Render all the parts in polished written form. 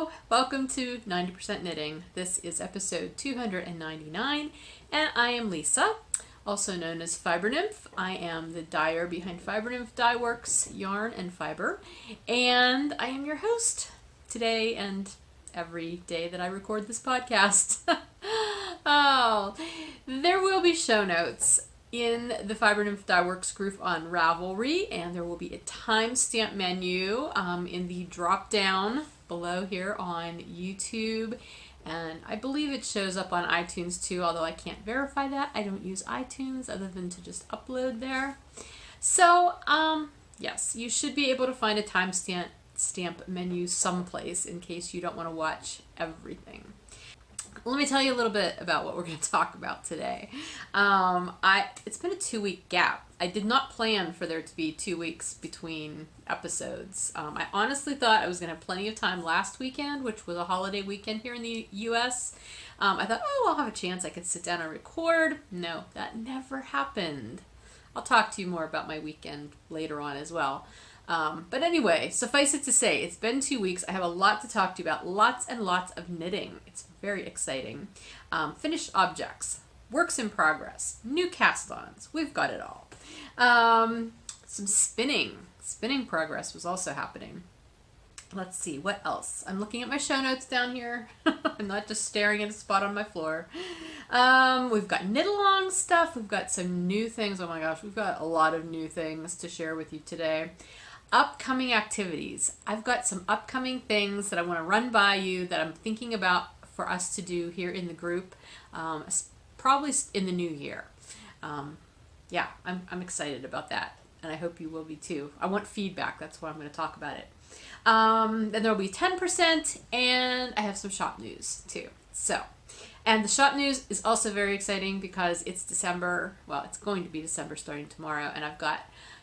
Hello, welcome to 90% Knitting. This is episode 299 and I am Lisa, also known as Fibernymph. I am the dyer behind Fibernymph Dye Works, yarn and fiber, and I am your host today and every day that I record this podcast. Oh, there will be show notes in the Fibernymph Dye Works group on Ravelry, and there will be a timestamp menu in the drop down below here on YouTube, and I believe it shows up on iTunes too, although I can't verify that. I don't use iTunes other than to just upload there. So yes, you should be able to find a timestamp menu someplace in case you don't want to watch everything. Let me tell you a little bit about what we're going to talk about today. It's been a 2-week gap. I did not plan for there to be 2 weeks between episodes. I honestly thought I was going to have plenty of time last weekend, which was a holiday weekend here in the US. I thought, oh, I'll have a chance. I could sit down and record. No, that never happened. I'll talk to you more about my weekend later on as well. But anyway, suffice it to say, it's been 2 weeks. I have a lot to talk to you about. Lots and lots of knitting. It's very exciting. Finished objects, works in progress, new cast-ons. We've got it all. Some spinning. Spinning progress was also happening. Let's see, what else? I'm looking at my show notes down here. I'm not just staring at a spot on my floor. We've got knit-along stuff. We've got some new things. Oh my gosh, we've got a lot of new things to share with you today. Upcoming activities. I've got some upcoming things that I want to run by you that I'm thinking about for us to do here in the group, probably in the new year. Yeah, I'm excited about that, and I hope you will be too. I want feedback. That's why I'm going to talk about it. Then there will be 10%, and I have some shop news too. So, and the shop news is also very exciting because it's December. Well, it's going to be December starting tomorrow, and I've got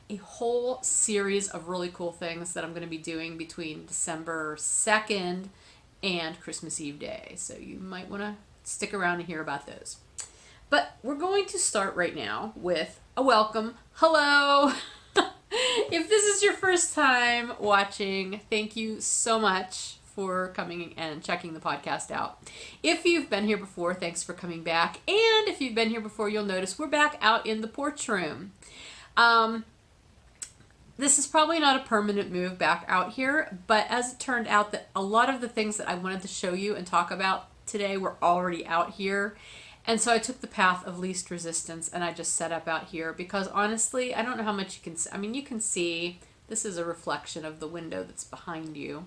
a whole series of really cool things that I'm going to be doing between December 2nd and Christmas Eve Day. So you might want to stick around and hear about those. But we're going to start right now with a welcome. Hello! If this is your first time watching, thank you so much for coming and checking the podcast out. If you've been here before, thanks for coming back. And if you've been here before, you'll notice we're back out in the porch room. This is probably not a permanent move back out here, but as it turned out that a lot of the things that I wanted to show you and talk about today were already out here. And so I took the path of least resistance and I just set up out here because honestly, I don't know how much you can see. I mean, you can see this is a reflection of the window that's behind you.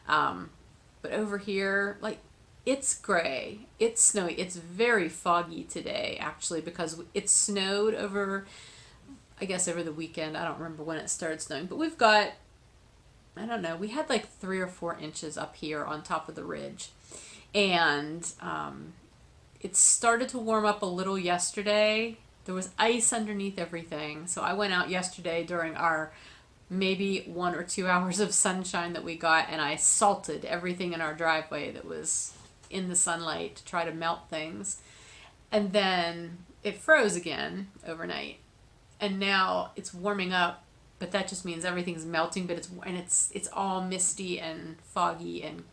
But over here, like, it's gray, it's snowy, it's very foggy today actually because it snowed over, I guess over the weekend. I don't remember when it started snowing, but we've got, I don't know, we had like 3 or 4 inches up here on top of the ridge. And it started to warm up a little yesterday. There was ice underneath everything. So I went out yesterday during our maybe 1 or 2 hours of sunshine that we got, and I salted everything in our driveway that was in the sunlight to try to melt things. And then it froze again overnight. And now it's warming up, but that just means everything's melting, but it's all misty and foggy and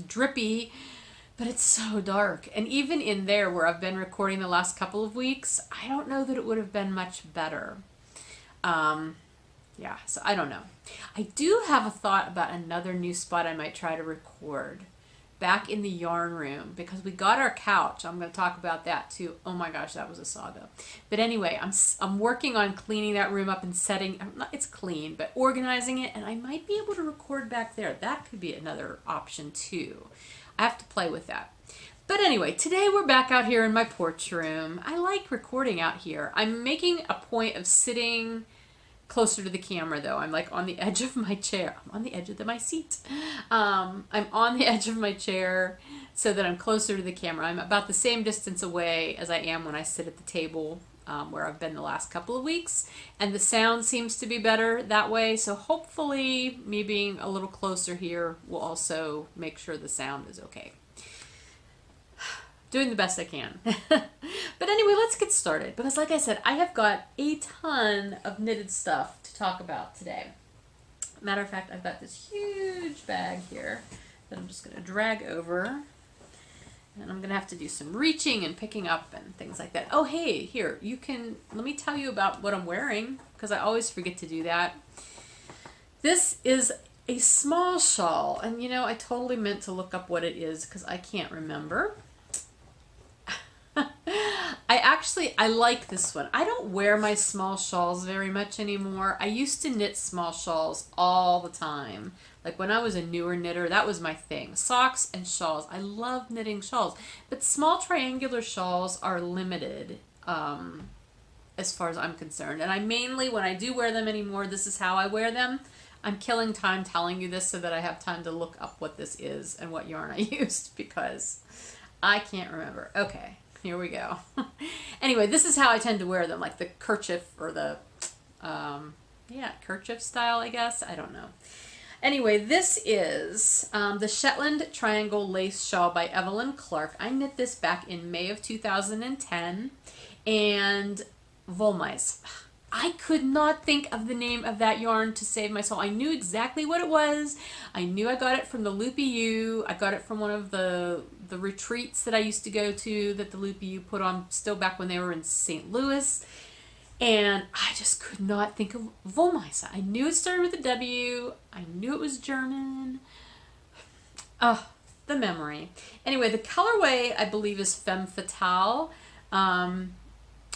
drippy, but it's so dark. And even in there where I've been recording the last couple of weeks, I don't know that it would have been much better. Yeah, so I don't know. I do have a thought about another new spot I might try to record back in the yarn room because we got our couch. I'm going to talk about that too. Oh my gosh, that was a saga. But anyway, I'm working on cleaning that room up and setting, it's clean, but organizing it, and I might be able to record back there. That could be another option too. I have to play with that. But anyway, today we're back out here in my porch room. I like recording out here. I'm making a point of sitting closer to the camera though. I'm like on the edge of my chair. I'm on the edge of my seat. I'm on the edge of my chair so that I'm closer to the camera. I'm about the same distance away as I am when I sit at the table where I've been the last couple of weeks. And the sound seems to be better that way. So hopefully me being a little closer here will also make sure the sound is okay. Doing the best I can. But anyway, let's get started because like I said, I have got a ton of knitted stuff to talk about today. Matter of fact, I've got this huge bag here that I'm just going to drag over. And I'm going to have to do some reaching and picking up and things like that. Oh, hey, here, let me tell you about what I'm wearing, because I always forget to do that. This is a small shawl, and you know, I totally meant to look up what it is because I can't remember. I like this one. I don't wear my small shawls very much anymore. I used to knit small shawls all the time. Like when I was a newer knitter, that was my thing. Socks and shawls. I love knitting shawls. But small triangular shawls are limited as far as I'm concerned. And I mainly, when I do wear them anymore, this is how I wear them. I'm killing time telling you this so that I have time to look up what this is and what yarn I used because I can't remember. Okay, here we go. Anyway, this is how I tend to wear them, like the kerchief or the, yeah, kerchief style, I guess. I don't know. Anyway, this is the Shetland Triangle Lace Shawl by Evelyn Clark. I knit this back in May of 2010. And Wollmeise. I could not think of the name of that yarn to save my soul. I knew exactly what it was. I knew I got it from the Loopy U. I got it from one of the retreats that I used to go to that the Loopy U put on still back when they were in St. Louis. And I just could not think of Wollmeise. I knew it started with a W. I knew it was German. Oh, the memory. Anyway, the colorway I believe is Femme Fatale.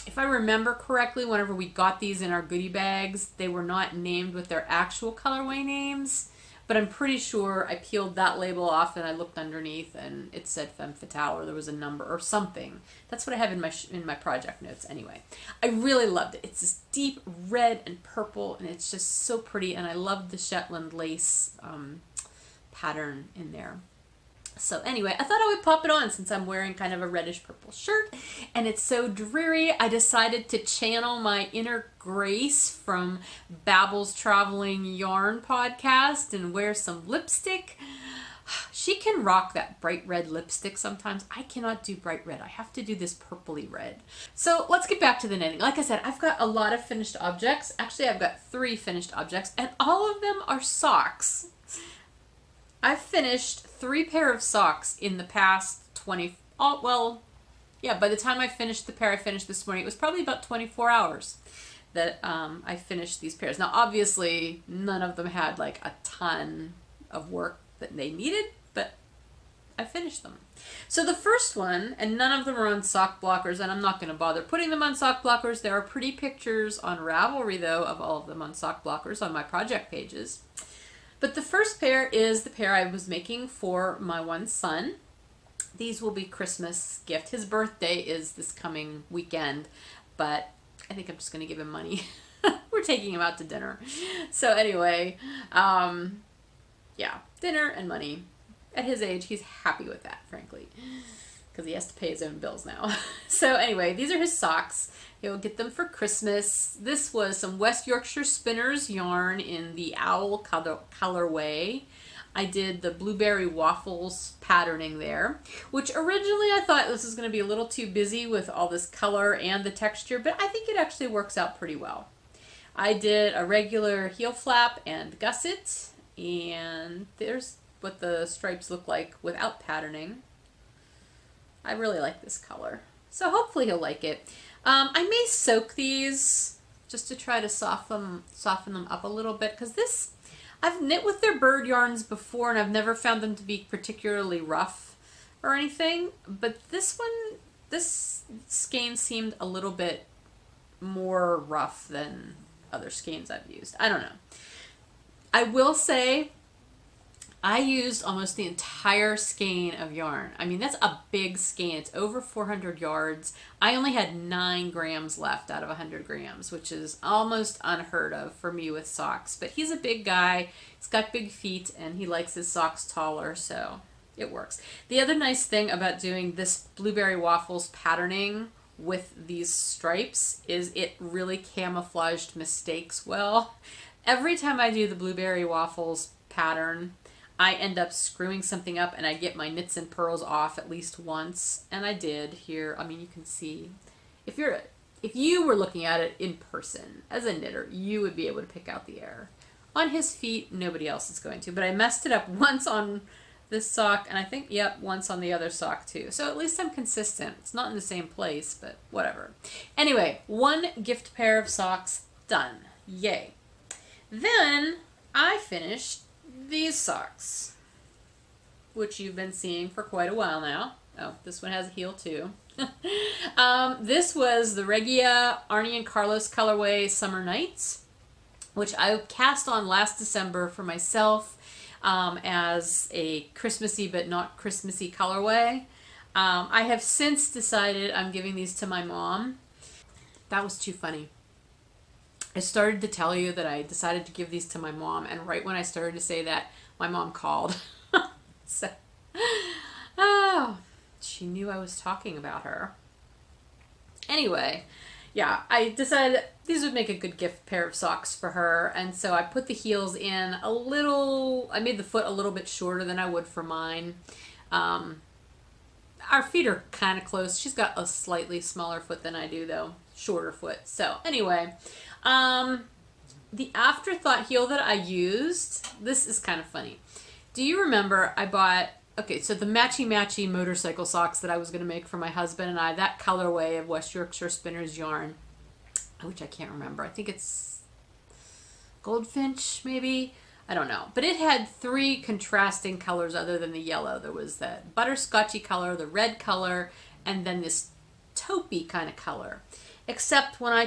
If I remember correctly, whenever we got these in our goodie bags, they were not named with their actual colorway names, but I'm pretty sure I peeled that label off and I looked underneath and it said Femme Fatale or there was a number or something. That's what I have in my project notes anyway. I really loved it. It's this deep red and purple and it's just so pretty, and I love the Shetland lace pattern in there. So anyway, I thought I would pop it on since I'm wearing kind of a reddish purple shirt and it's so dreary. I decided to channel my inner Grace from Babel's Traveling Yarn podcast and wear some lipstick. She can rock that bright red lipstick sometimes. I cannot do bright red. I have to do this purpley red. So let's get back to the knitting. Like I said, I've got a lot of finished objects. Actually, I've got 3 finished objects and all of them are socks. I've finished 3 pair of socks in the past 20, oh, well, yeah, by the time I finished the pair I finished this morning, it was probably about 24 hours that I finished these pairs. Now, obviously, none of them had like a ton of work that they needed, but I finished them. So the first one, and none of them are on sock blockers, and I'm not going to bother putting them on sock blockers. There are pretty pictures on Ravelry, though, of all of them on sock blockers on my project pages. But the first pair is the pair I was making for my one son. These will be Christmas gift. His birthday is this coming weekend, but I think I'm just going to give him money. We're taking him out to dinner. So anyway, yeah, dinner and money. At his age, he's happy with that, frankly, because he has to pay his own bills now. So anyway, these are his socks. He'll get them for Christmas. This was some West Yorkshire Spinners yarn in the Owl colorway. I did the Blueberry Waffles patterning there, which originally I thought this was going to be a little too busy with all this color and the texture, but I think it actually works out pretty well. I did a regular heel flap and gusset, and there's what the stripes look like without patterning. I really like this color, so hopefully he'll like it. I may soak these just to try to soften them up a little bit, because this, I've knit with their bird yarns before and I've never found them to be particularly rough or anything, but this one, this skein seemed a little bit more rough than other skeins I've used. I don't know. I will say I used almost the entire skein of yarn. I mean, that's a big skein. It's over 400 yards. I only had 9 grams left out of 100 grams, which is almost unheard of for me with socks. But he's a big guy. He's got big feet, and he likes his socks taller, so it works. The other nice thing about doing this Blueberry Waffles patterning with these stripes is it really camouflaged mistakes well. Every time I do the Blueberry Waffles pattern, I end up screwing something up and I get my knits and purls off at least once, and I did here. I mean, you can see, if you were looking at it in person as a knitter, you would be able to pick out the error. On his feet, nobody else is going to, but I messed it up once on this sock, and I think, yep, once on the other sock too. So at least I'm consistent. It's not in the same place, but whatever. Anyway, one gift pair of socks done. Yay. Then I finished these socks, which you've been seeing for quite a while now. Oh, this one has a heel too. This was the Regia Arnie and Carlos colorway Summer Nights, which I cast on last December for myself as a Christmassy but not Christmassy colorway. I have since decided I'm giving these to my mom. That was too funny. I started to tell you that I decided to give these to my mom, and right when I started to say that, my mom called. So, oh, she knew I was talking about her. Anyway, yeah, I decided these would make a good gift pair of socks for her, and so I put the heels in a little, I made the foot a little bit shorter than I would for mine. Our feet are kind of close. She's got a slightly smaller foot than I do, though. Shorter foot. So anyway, the afterthought heel that I used, this is kind of funny. Do you remember I bought, okay, so the matchy-matchy motorcycle socks that I was going to make for my husband and I, that colorway of West Yorkshire Spinners yarn, which I can't remember. I think it's Goldfinch, maybe? I don't know. But it had three contrasting colors other than the yellow. There was that butterscotchy color, the red color, and then this taupey kind of color. Except when I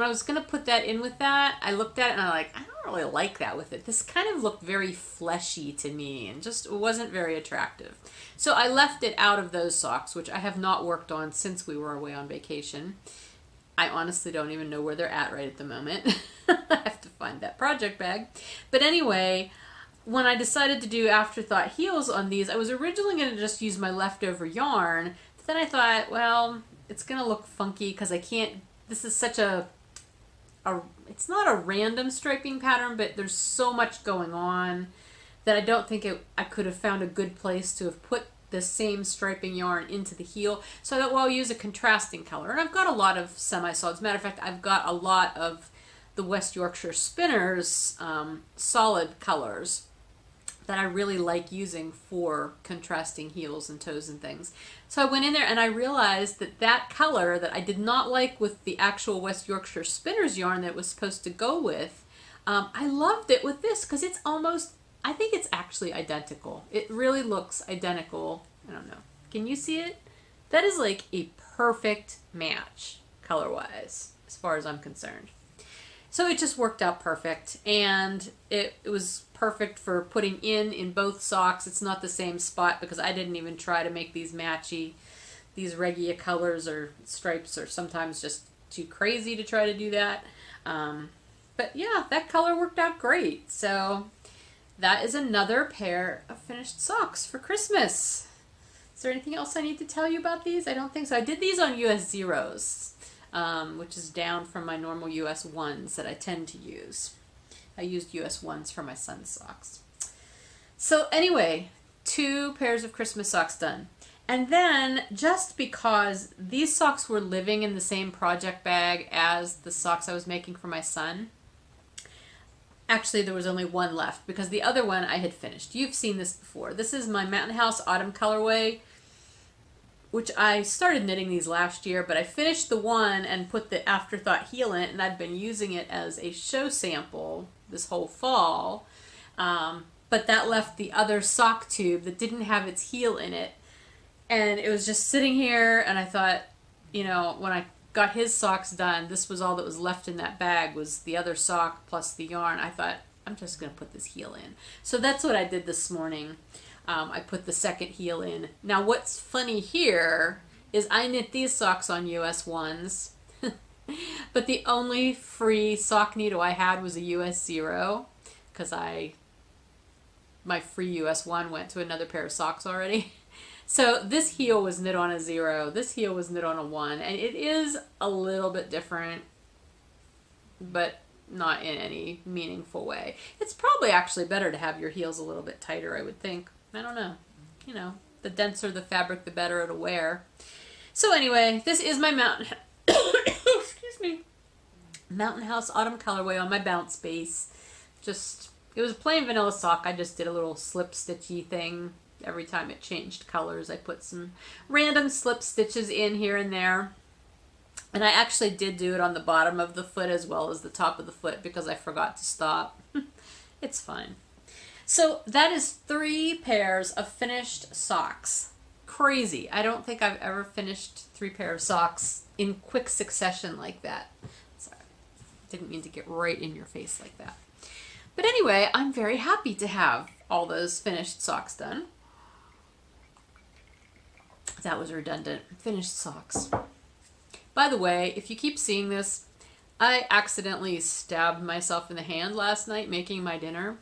was going to put that in with that, I looked at it and I'm like, I don't really like that with it. This kind of looked very fleshy to me and just wasn't very attractive. So I left it out of those socks, which I have not worked on since we were away on vacation. I honestly don't even know where they're at right at the moment. I have to find that project bag. But anyway, when I decided to do afterthought heels on these, I was originally going to just use my leftover yarn. But then I thought, well, it's going to look funky because I can't, this is such it's not a random striping pattern, but there's so much going on that I don't think I could have found a good place to have put the same striping yarn into the heel. So I thought, well, I'll use a contrasting color. And I've got a lot of semi-solids. Matter of fact, I've got a lot of the West Yorkshire Spinners solid colors that I really like using for contrasting heels and toes and things. So I went in there and I realized that that color that I did not like with the actual West Yorkshire Spinners yarn that it was supposed to go with, I loved it with this because it's almost, I think it's actually identical. It really looks identical. I don't know. Can you see it? That is like a perfect match color-wise as far as I'm concerned. So it just worked out perfect, and it was perfect for putting in both socks. It's not the same spot because I didn't even try to make these matchy. These Regia colors or stripes are sometimes just too crazy to try to do that. But yeah, that color worked out great. So that is another pair of finished socks for Christmas. Is there anything else I need to tell you about these? I don't think so. I did these on US Zeros. Which is down from my normal US 1s that I tend to use. I used US 1s for my son's socks. So anyway, 2 pairs of Christmas socks done. And then, just because these socks were living in the same project bag as the socks I was making for my son, actually there was only one left because the other one I had finished. You've seen this before. This is my Mountain House Autumn colorway, which I started knitting these last year, but I finished the one and put the afterthought heel in it, and I'd been using it as a show sample this whole fall. But that left the other sock tube that didn't have its heel in it, and it was just sitting here, and I thought, you know, when I got his socks done, this was all that was left in that bag, was the other sock plus the yarn. I thought, I'm just going to put this heel in. So that's what I did this morning. I put the second heel in. Now what's funny here is I knit these socks on US 1s, but the only free sock needle I had was a US 0 because my free US 1 went to another pair of socks already. So this heel was knit on a 0, this heel was knit on a 1, and it is a little bit different, but not in any meaningful way. It's probably actually better to have your heels a little bit tighter, I would think. I don't know. You know, the denser the fabric, the better it'll wear. So anyway, this is my excuse me, Mountain House Autumn colorway on my bounce base. Just It was a plain vanilla sock. I just did a little slip stitchy thing. Every time it changed colors, I put some random slip stitches in here and there. And I actually did do it on the bottom of the foot as well as the top of the foot because I forgot to stop. It's fine. So that is 3 pairs of finished socks. Crazy. I don't think I've ever finished 3 pairs of socks in quick succession like that. Sorry. Didn't mean to get right in your face like that. But anyway, I'm very happy to have all those finished socks done. That was redundant. Finished socks. By the way, if you keep seeing this, I accidentally stabbed myself in the hand last night making my dinner.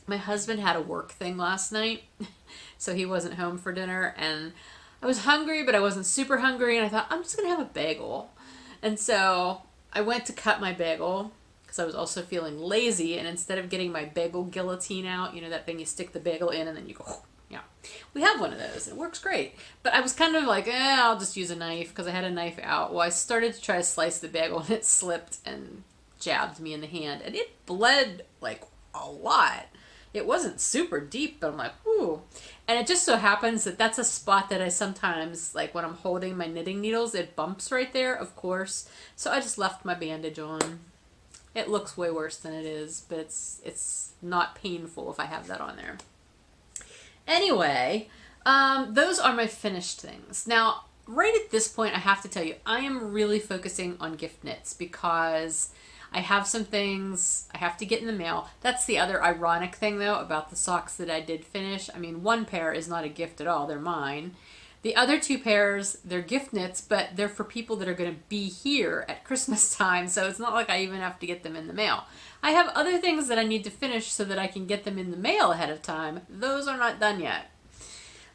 My husband had a work thing last night, so he wasn't home for dinner, and I was hungry, but I wasn't super hungry, and I thought, I'm just going to have a bagel. And so I went to cut my bagel, because I was also feeling lazy, and instead of getting my bagel guillotine out, you know, that thing you stick the bagel in, and then you go, yeah. We have one of those. It works great. But I was kind of like, I'll just use a knife, because I had a knife out. Well, I started to try to slice the bagel, and it slipped and jabbed me in the hand, and it bled, like, a lot. It wasn't super deep, but I'm like, ooh. And it just so happens that that's a spot that I sometimes, like when I'm holding my knitting needles, it bumps right there, of course. So I just left my bandage on. It looks way worse than it is, but it's not painful if I have that on there. Anyway, those are my finished things. Now, right at this point, I have to tell you, I am really focusing on gift knits because I have some things I have to get in the mail. That's the other ironic thing, though, about the socks that I did finish. I mean, 1 pair is not a gift at all. They're mine. The other 2 pairs, they're gift knits, but they're for people that are going to be here at Christmas time, so it's not like I even have to get them in the mail. I have other things that I need to finish so that I can get them in the mail ahead of time. Those are not done yet.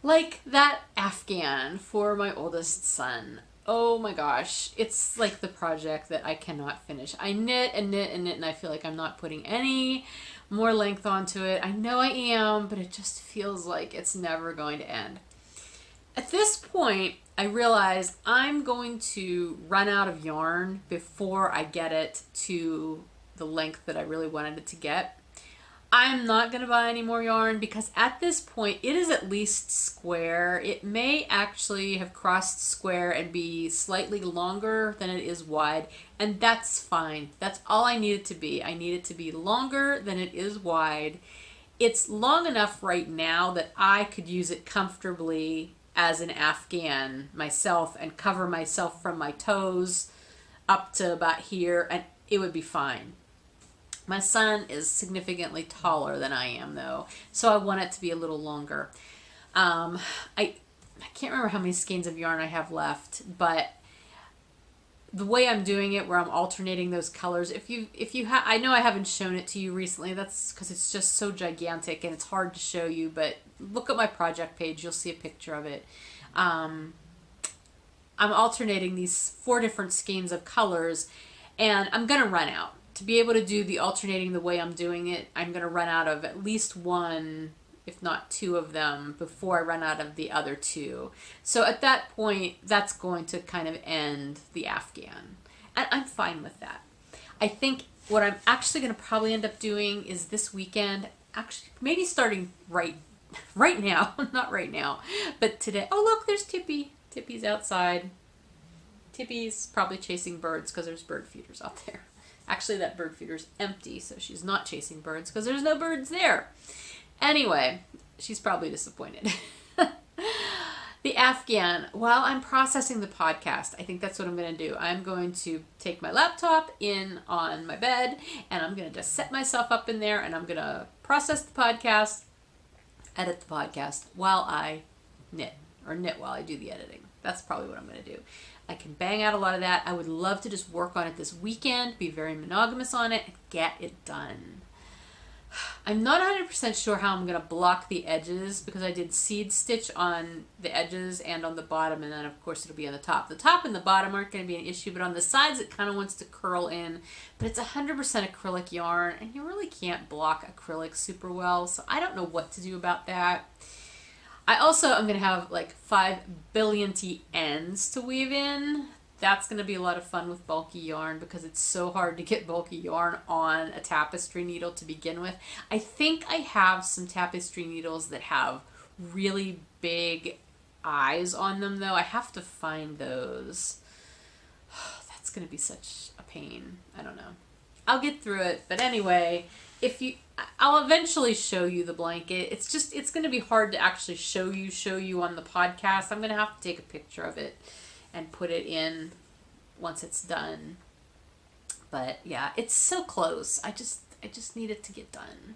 Like that Afghan for my oldest son. Oh my gosh, it's like the project that I cannot finish. I knit and knit and knit, and I feel like I'm not putting any more length onto it. I know I am, but it just feels like it's never going to end. At this point, I realize I'm going to run out of yarn before I get it to the length that I really wanted it to get. I'm not going to buy any more yarn because at this point it is at least square. It may actually have crossed square and be slightly longer than it is wide, and that's fine. That's all I need it to be. I need it to be longer than it is wide. It's long enough right now that I could use it comfortably as an Afghan myself and cover myself from my toes up to about here, and it would be fine. My son is significantly taller than I am, though, so I want it to be a little longer. I can't remember how many skeins of yarn I have left, but the way I'm doing it, where I'm alternating those colors, I know I haven't shown it to you recently. That's because it's just so gigantic and it's hard to show you. But look at my project page; you'll see a picture of it. I'm alternating these 4 different skeins of colors, and I'm gonna run out. To be able to do the alternating the way I'm doing it, I'm going to run out of at least 1, if not 2 of them before I run out of the other 2. So at that point, that's going to kind of end the Afghan. And I'm fine with that. I think what I'm actually going to probably end up doing is this weekend, actually maybe starting right now, not right now, but today. Oh look, there's Tippy. Tippy's outside. Tippy's probably chasing birds because there's bird feeders out there. Actually, that bird feeder's empty, so she's not chasing birds because there's no birds there. Anyway, she's probably disappointed. The Afghan, while I'm processing the podcast, I think that's what I'm going to do. I'm going to take my laptop in on my bed, and I'm going to just set myself up in there, and I'm going to process the podcast, edit the podcast while I knit, or knit while I do the editing. That's probably what I'm going to do. I can bang out a lot of that. I would love to just work on it this weekend, be very monogamous on it, and get it done. I'm not 100% sure how I'm going to block the edges because I did seed stitch on the edges and on the bottom, and then of course it'll be on the top. The top and the bottom aren't going to be an issue, but on the sides it kind of wants to curl in. But it's 100% acrylic yarn, and you really can't block acrylic super well, so I don't know what to do about that. I also am going to have like 5 billion ends to weave in. that's going to be a lot of fun with bulky yarn because it's so hard to get bulky yarn on a tapestry needle to begin with. I think I have some tapestry needles that have really big eyes on them though. I have to find those. That's going to be such a pain. I don't know. I'll get through it. But anyway, I'll eventually show you the blanket. It's going to be hard to actually show you on the podcast. I'm going to have to take a picture of it and put it in once it's done. But yeah, it's so close. I just need it to get done.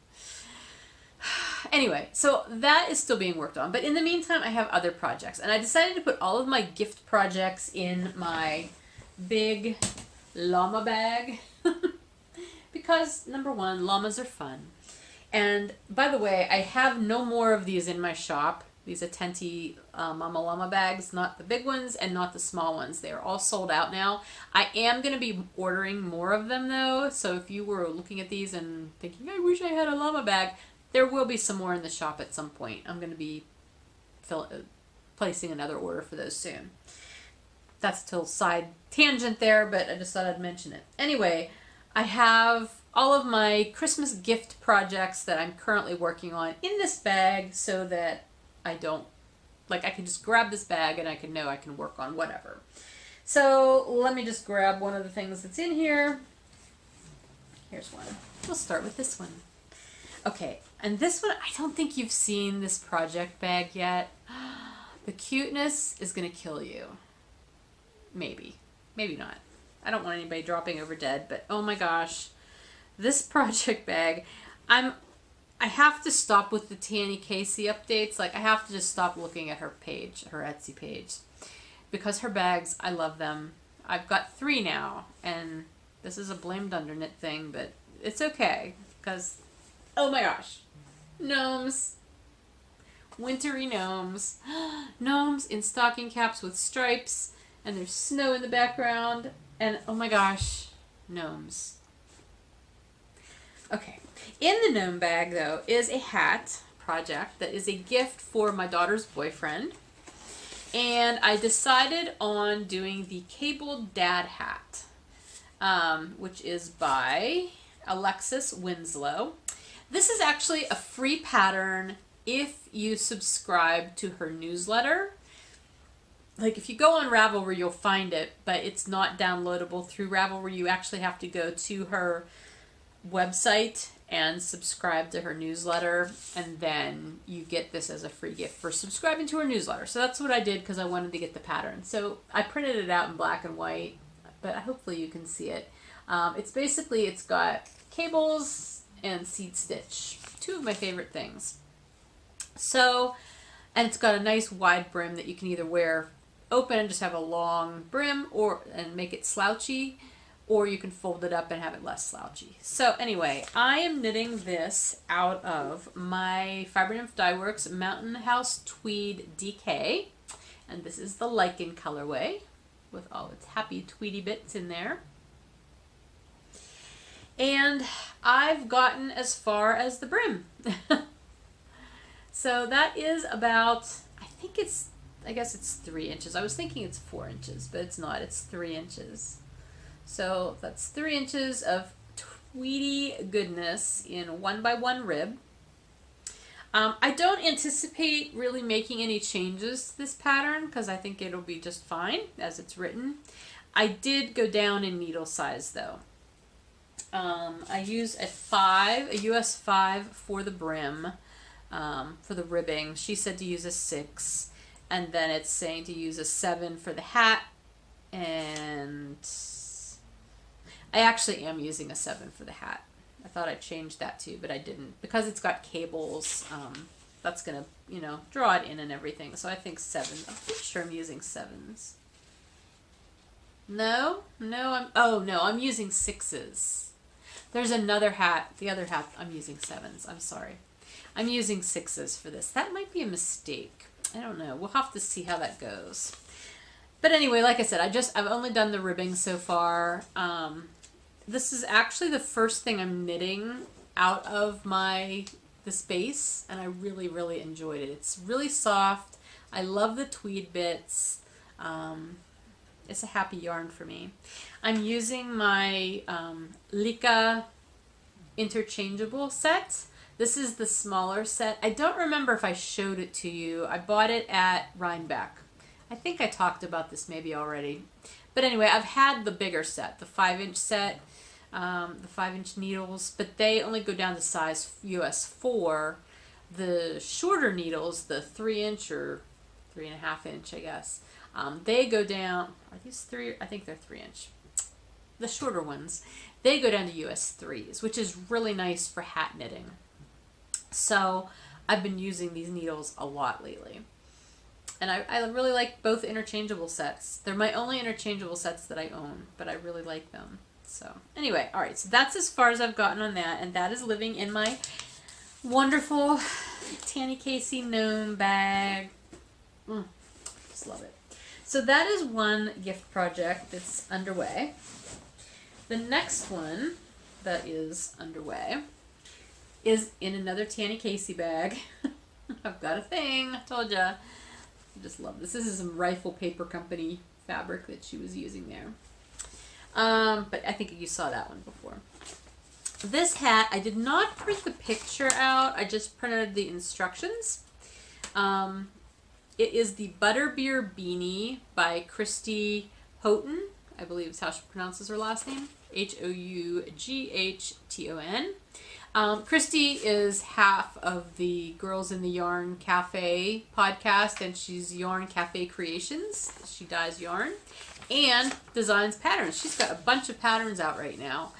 Anyway, so that is still being worked on. But in the meantime, I have other projects. And I decided to put all of my gift projects in my big llama bag. Because, number one, llamas are fun. And, by the way, I have no more of these in my shop. These Atenti Mama Llama bags, not the big ones and not the small ones. They are all sold out now. I am going to be ordering more of them, though. So if you were looking at these and thinking, I wish I had a llama bag, there will be some more in the shop at some point. I'm going to be placing another order for those soon. That's a total side tangent there, but I just thought I'd mention it. Anyway, I have all of my Christmas gift projects that I'm currently working on in this bag so that I don't, I can just grab this bag and I can know I can work on whatever. So let me just grab one of the things that's in here. Here's one. We'll start with this one. Okay, and this one, I don't think you've seen this project bag yet. The cuteness is going to kill you. Maybe. Maybe not. I don't want anybody dropping over dead, but oh my gosh. This project bag, I have to stop with the Tanny Casey updates. I have to just stop looking at her page, her Etsy page. Because her bags, I love them. I've got 3 now, and this is a blamed underknit thing, but it's okay. Because, oh my gosh. Gnomes. Wintry gnomes. Gnomes in stocking caps with stripes, and there's snow in the background. And oh my gosh, gnomes. Okay, in the gnome bag though is a hat project that is a gift for my daughter's boyfriend. And I decided on doing the cabled dad hat, which is by Alexis Winslow. This is actually a free pattern if you subscribe to her newsletter. If you go on Ravelry, you'll find it, but it's not downloadable through Ravelry. You actually have to go to her website and subscribe to her newsletter, and then you get this as a free gift for subscribing to her newsletter. So that's what I did because I wanted to get the pattern. So I printed it out in black and white, but hopefully you can see it. It's got cables and seed stitch, 2 of my favorite things. So, and it's got a nice wide brim that you can either wear open and just have a long brim and make it slouchy, or you can fold it up and have it less slouchy. So anyway, I am knitting this out of my Fibernymph Dye Works Mountain House Tweed DK, and this is the lichen colorway with all its happy tweedy bits in there. And I've gotten as far as the brim. So that is about, I guess it's 3 inches. I was thinking it's 4 inches, but it's not. It's 3 inches. So that's 3 inches of tweedy goodness in 1x1 rib. I don't anticipate really making any changes to this pattern because I think it'll be just fine as it's written. I did go down in needle size though. I use a US 5 for the brim, for the ribbing. She said to use a 6, and then it's saying to use a 7 for the hat, and I actually am using a 7 for the hat. I thought I'd change that too, but I didn't. Because it's got cables, that's going to, draw it in and everything. So I think 7. I'm pretty sure I'm using 7s. No, I'm using 6s. There's another hat. The other hat, I'm using 7s. I'm sorry. I'm using 6s for this. That might be a mistake. I don't know. We'll have to see how that goes. But anyway, like I said, I've only done the ribbing so far. This is actually the first thing I'm knitting out of this base, and I really, really enjoyed it. It's really soft. I love the tweed bits. It's a happy yarn for me. I'm using my Lika interchangeable set. This is the smaller set. I don't remember if I showed it to you. I bought it at Rhinebeck. I think I talked about this maybe already. But anyway, I've had the bigger set, the 5-inch set, the 5-inch needles, but they only go down to size US 4. The shorter needles, the 3-inch or 3.5-inch, I guess, they go down, are these 3? I think they're 3-inch. The shorter ones, they go down to US 3s, which is really nice for hat knitting. So I've been using these needles a lot lately. And I really like both interchangeable sets. They're my only interchangeable sets that I own, but I really like them. So anyway, all right, so that's as far as I've gotten on that, and that is living in my wonderful Tanny Casey gnome bag. Just love it. So that is one gift project that's underway. The next one that is underway is in another Tanny Casey bag. I've got a thing, I told ya. I just love this. This is some Rifle Paper Company fabric that she was using there. But I think you saw that one before. This hat, I did not print the picture out. I just printed the instructions. It is the Butterbeer Beanie by Christy Houghton. I believe is how she pronounces her last name. Houghton. Christy is half of the Girls in the Yarn Cafe podcast, and she's Yarn Cafe Creations. She dyes yarn and designs patterns. She's got a bunch of patterns out right now,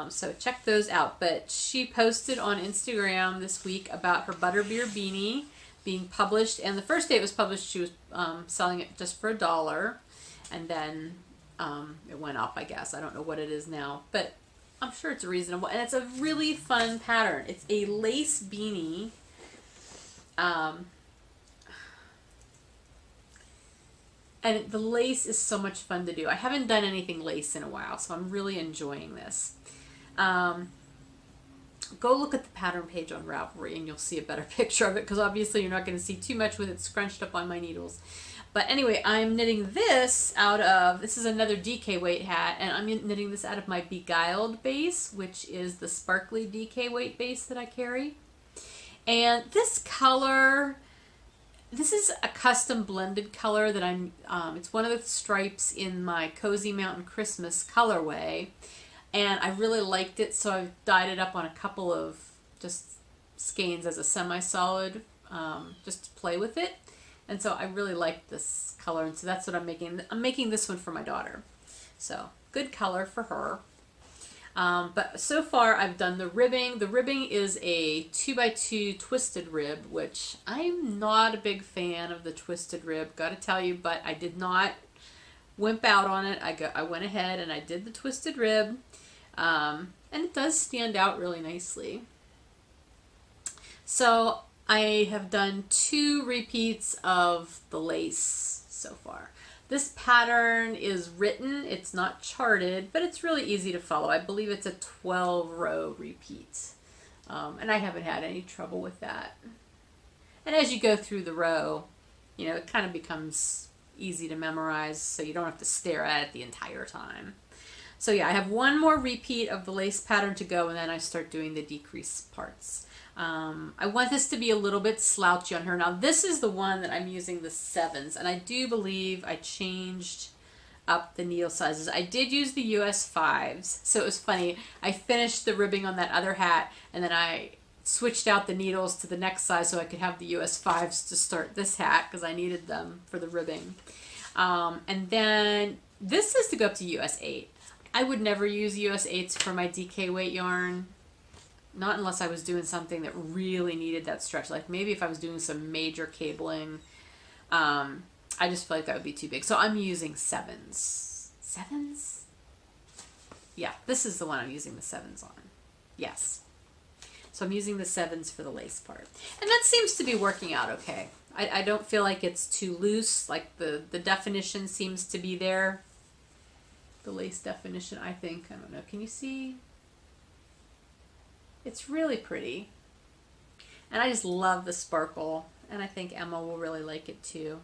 so check those out. But she posted on Instagram this week about her Butterbeer Beanie being published, and the first day it was published, she was selling it just for $1, and then it went up, I guess. I don't know what it is now, but I'm sure it's reasonable, and it's a really fun pattern. It's a lace beanie. And the lace is so much fun to do. I haven't done anything lace in a while, so I'm really enjoying this. Go look at the pattern page on Ravelry and you'll see a better picture of it, because obviously you're not going to see too much with it scrunched up on my needles. But anyway, I'm knitting this out of, this is another DK weight hat, and I'm knitting this out of my Beguiled base, which is the sparkly DK weight base that I carry. And this color, this is a custom blended color that I'm, it's one of the stripes in my Cozy Mountain Christmas colorway. And I really liked it, so I've dyed it up on a couple of just skeins as a semi-solid, just to play with it. And so I really like this color, and so that's what I'm making. I'm making this one for my daughter. So, good color for her. But so far I've done the ribbing. The ribbing is a 2x2 twisted rib, which I'm not a big fan of the twisted rib, gotta tell you, but I did not wimp out on it. I went ahead and I did the twisted rib. And it does stand out really nicely. So I have done 2 repeats of the lace so far. This pattern is written, it's not charted, but it's really easy to follow. I believe it's a 12-row repeat. And I haven't had any trouble with that. And as you go through the row, you know, it kind of becomes easy to memorize, so you don't have to stare at it the entire time. So yeah, I have one more repeat of the lace pattern to go, and then I start doing the decrease parts. I want this to be a little bit slouchy on her. Now this is the one that I'm using the 7s, and I do believe I changed up the needle sizes. I did use the US 5s, so it was funny. I finished the ribbing on that other hat, and then I switched out the needles to the next size so I could have the US 5s to start this hat, because I needed them for the ribbing. And then this says to go up to US 8. I would never use US 8s for my DK weight yarn. Not unless I was doing something that really needed that stretch. Like maybe if I was doing some major cabling. I just feel like that would be too big. So I'm using 7s. 7s? Yeah, this is the one I'm using the 7s on. Yes. So I'm using the 7s for the lace part. And that seems to be working out okay. I don't feel like it's too loose. Like the definition seems to be there. The lace definition, I think. I don't know. Can you see? It's really pretty. And I just love the sparkle. And I think Emma will really like it too.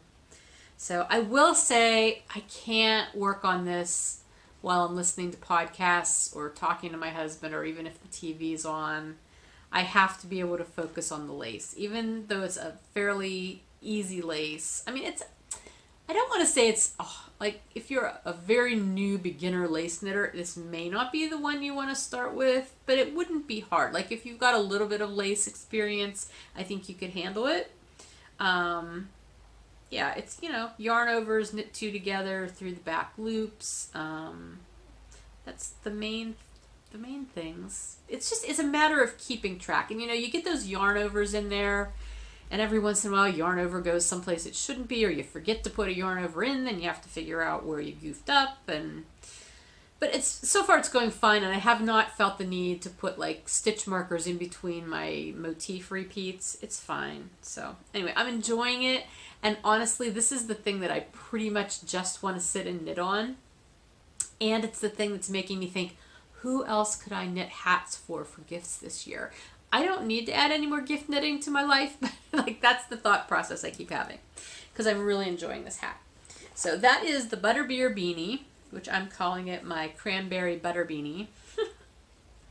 So I will say I can't work on this while I'm listening to podcasts or talking to my husband, or even if the TV's on. I have to be able to focus on the lace, even though it's a fairly easy lace. I mean, I don't want to say it's, like, if you're a very new beginner lace knitter, this may not be the one you want to start with, but it wouldn't be hard. Like, if you've got a little bit of lace experience, I think you could handle it. Yeah, it's, yarn overs, knit two together through the back loops. That's the main things. It's a matter of keeping track. And you get those yarn overs in there, and every once in a while yarn over goes someplace it shouldn't be, or you forget to put a yarn over in, then you have to figure out where you goofed up. But so far it's going fine, and I have not felt the need to put like stitch markers in between my motif repeats. It's fine. So anyway, I'm enjoying it, and honestly, this is the thing that I pretty much just want to sit and knit on, and it's the thing that's making me think, who else could I knit hats for gifts this year? I don't need to add any more gift knitting to my life, but like that's the thought process I keep having, because I'm really enjoying this hat. So that is the Butterbeer beanie, which I'm calling it my cranberry butter beanie,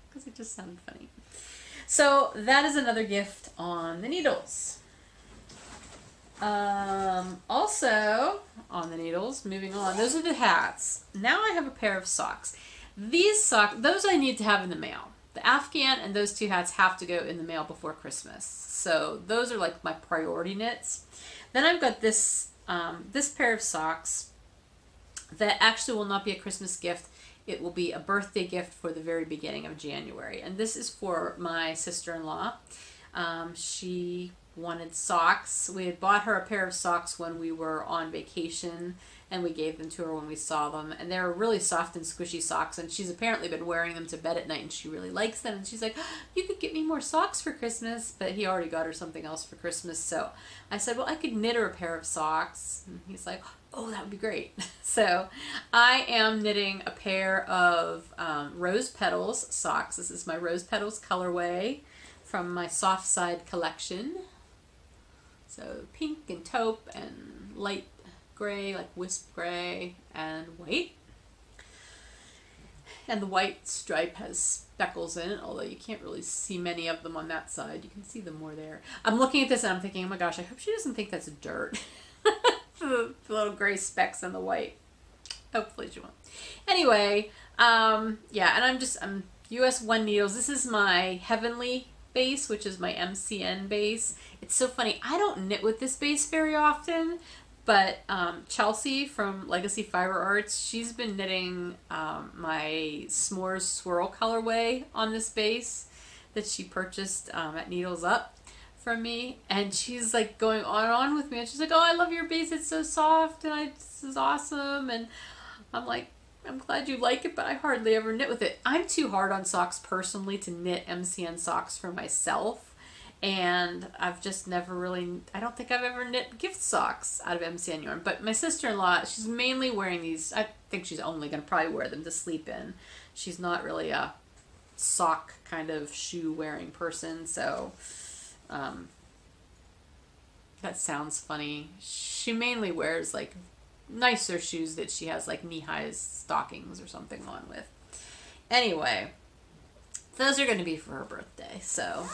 because it just sounded funny. So that is another gift on the needles. Also on the needles, moving on, those are the hats. Now I have a pair of socks. These socks, those I need to have in the mail. The Afghan and those two hats have to go in the mail before Christmas. So those are like my priority knits. Then I've got this this pair of socks that actually will not be a Christmas gift. It will be a birthday gift for the very beginning of January. And this is for my sister-in-law. She wanted socks. We had bought her a pair of socks when we were on vacation, and we gave them to her when we saw them, and they're really soft and squishy socks, and she's apparently been wearing them to bed at night, and she really likes them, and she's like, you could get me more socks for Christmas, but he already got her something else for Christmas. So I said, well, I could knit her a pair of socks, and he's like, oh, that would be great. So I am knitting a pair of Rose Petals socks. This is my Rose Petals colorway from my Soft Side collection. So pink and taupe and light gray, like wisp gray, and white. And the white stripe has speckles in it, although you can't really see many of them on that side. You can see them more there. I'm looking at this and I'm thinking, oh my gosh, I hope she doesn't think that's dirt. The little gray specks on the white. Hopefully she won't. Anyway, yeah, and I'm US 1 needles. This is my Heavenly base, which is my MCN base. It's so funny, I don't knit with this base very often, but Chelsea from Legacy Fiber Arts, she's been knitting my S'mores Swirl colorway on this base that she purchased at Needles Up from me, and she's like going on and on with me, and she's like, oh, I love your base, it's so soft, and this is awesome, and I'm like, I'm glad you like it, but I hardly ever knit with it. I'm too hard on socks personally to knit MCN socks for myself, and I've just never really, I don't think I've ever knit gift socks out of MCN yarn. But my sister-in-law, she's mainly wearing these, I think she's only going to probably wear them to sleep in. She's not really a sock kind of shoe wearing person, so that sounds funny. She mainly wears like nicer shoes that she has like knee-high stockings or something on with. Anyway, those are going to be for her birthday, so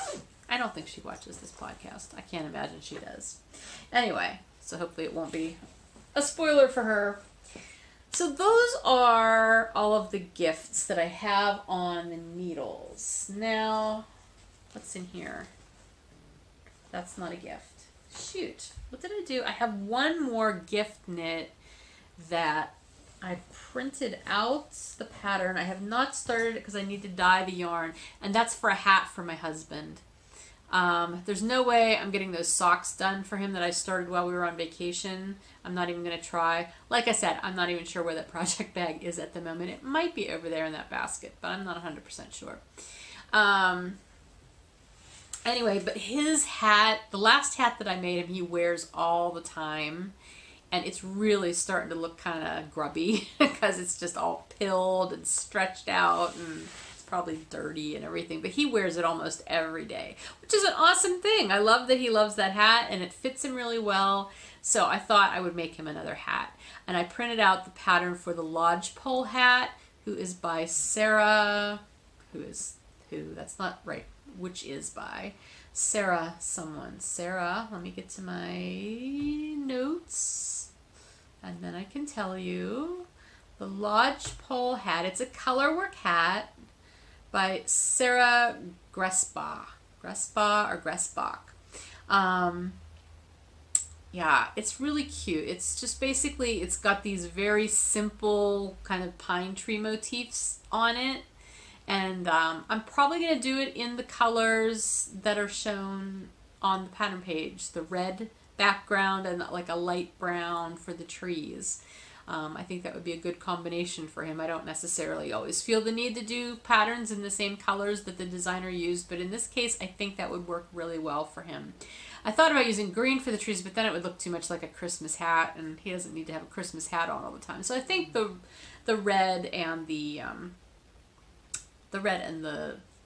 I don't think she watches this podcast. I can't imagine she does. Anyway, so hopefully it won't be a spoiler for her. So those are all of the gifts that I have on the needles. Now, what's in here? That's not a gift. Shoot, what did I do? I have one more gift knit that I printed out the pattern. I have not started it because I need to dye the yarn, and that's for a hat for my husband. There's no way I'm getting those socks done for him that I started while we were on vacation. I'm not even going to try. Like I said, I'm not even sure where that project bag is at the moment. It might be over there in that basket, but I'm not 100% sure. Anyway, but his hat, the last hat that I made him, he wears all the time. And it's really starting to look kind of grubby because it's just all pilled and stretched out. And probably dirty and everything, but he wears it almost every day, which is an awesome thing. I love that he loves that hat, and it fits him really well. So I thought I would make him another hat. And I printed out the pattern for the lodgepole hat, who is by Sarah, that's not right, which is by Sarah someone. Sarah, let me get to my notes, and then I can tell you. The lodgepole hat, it's a colorwork hat by Sarah Gresbach. Yeah, it's really cute. It's just basically, it's got these very simple kind of pine tree motifs on it. And I'm probably going to do it in the colors that are shown on the pattern page. The red background and like a light brown for the trees. I think that would be a good combination for him. I don't necessarily always feel the need to do patterns in the same colors that the designer used, but in this case, I think that would work really well for him. I thought about using green for the trees, but then it would look too much like a Christmas hat, and he doesn't need to have a Christmas hat on all the time. So I think the red and the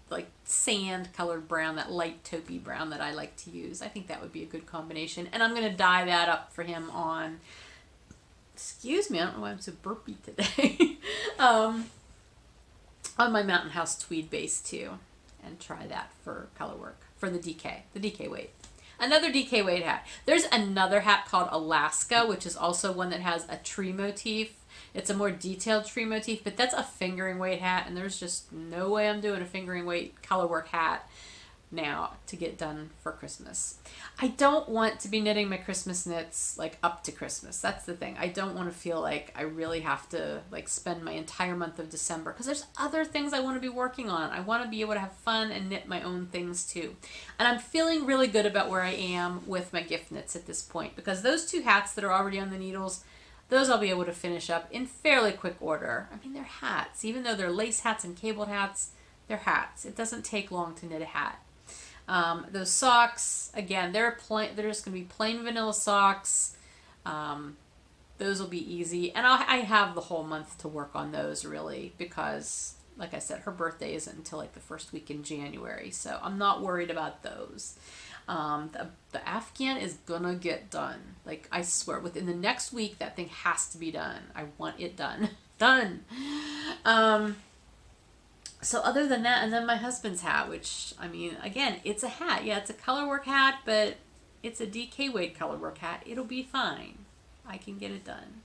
like sand colored brown, that light taupey brown that I like to use, I think that would be a good combination. And I'm going to dye that up for him on, excuse me, I don't know why I'm so burpy today, on my Mountain House tweed base too, and try that for color work, for the DK weight. Another DK weight hat. There's another hat called Alaska, which is also one that has a tree motif. It's a more detailed tree motif, but that's a fingering weight hat, and there's just no way I'm doing a fingering weight color work hat now to get done for Christmas. I don't want to be knitting my Christmas knits like up to Christmas. That's the thing. I don't want to feel like I really have to like spend my entire month of December, because there's other things I want to be working on. I want to be able to have fun and knit my own things too. And I'm feeling really good about where I am with my gift knits at this point, because those two hats that are already on the needles, those I'll be able to finish up in fairly quick order. I mean, they're hats. Even though they're lace hats and cabled hats, they're hats. It doesn't take long to knit a hat. Those socks, again, they're just going to be plain vanilla socks. Those will be easy. And I have the whole month to work on those, really, because, like I said, her birthday isn't until like the first week in January. So I'm not worried about those. The Afghan is gonna get done. Like, I swear, within the next week, that thing has to be done. I want it done. Done. So other than that, and then my husband's hat, which, I mean, again, it's a hat. Yeah, it's a colorwork hat, but it's a DK weight colorwork hat. It'll be fine. I can get it done.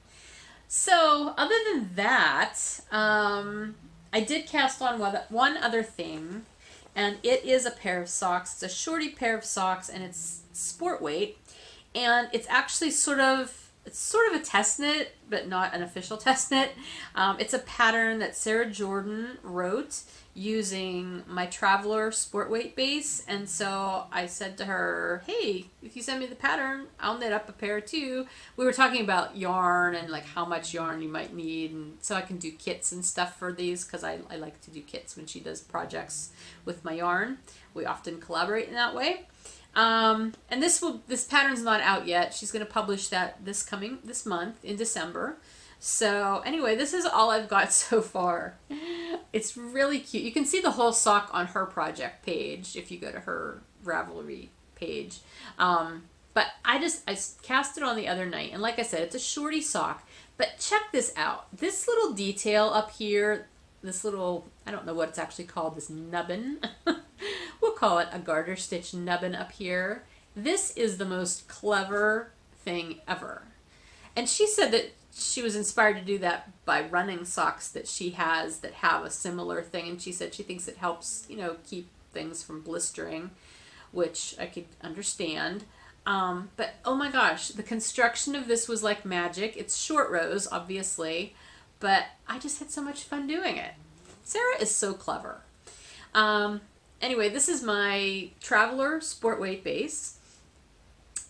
So other than that, I did cast on one other thing, and it is a pair of socks. It's a shorty pair of socks, and it's sport weight, and it's actually sort of a test knit, but not an official test knit. It's a pattern that Sarah Jordan wrote using my Traveler sport weight base, and so I said to her, hey, if you send me the pattern, I'll knit up a pair too. We were talking about yarn and like how much yarn you might need, and so I can do kits and stuff for these, because I like to do kits when she does projects with my yarn. We often collaborate in that way. And this pattern's not out yet. She's going to publish that this month in December. So anyway, this is all I've got so far. It's really cute. You can see the whole sock on her project page if you go to her Ravelry page. But I cast it on the other night, and like I said, it's a shorty sock. But check this out. This little detail up here, this little, I don't know what it's actually called, this nubbin. We'll call it a garter stitch nubbin up here. This is the most clever thing ever. And she said that she was inspired to do that by running socks that she has that have a similar thing. And she said she thinks it helps, you know, keep things from blistering, which I could understand. But oh my gosh, the construction of this was like magic. It's short rows, obviously, but I just had so much fun doing it. Sarah is so clever. Anyway, this is my Traveler sport weight base.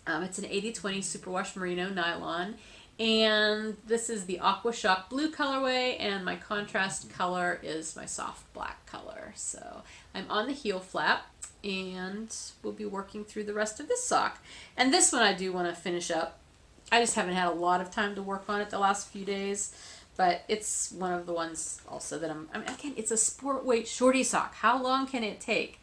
It's an 80/20 superwash merino nylon, and this is the Aqua Shock blue colorway, and my contrast color is my soft black color. So I'm on the heel flap, and we'll be working through the rest of this sock. And this one I do want to finish up. I just haven't had a lot of time to work on it the last few days, But it's one of the ones also that I mean, again, it's a sport weight shorty sock. How long can it take?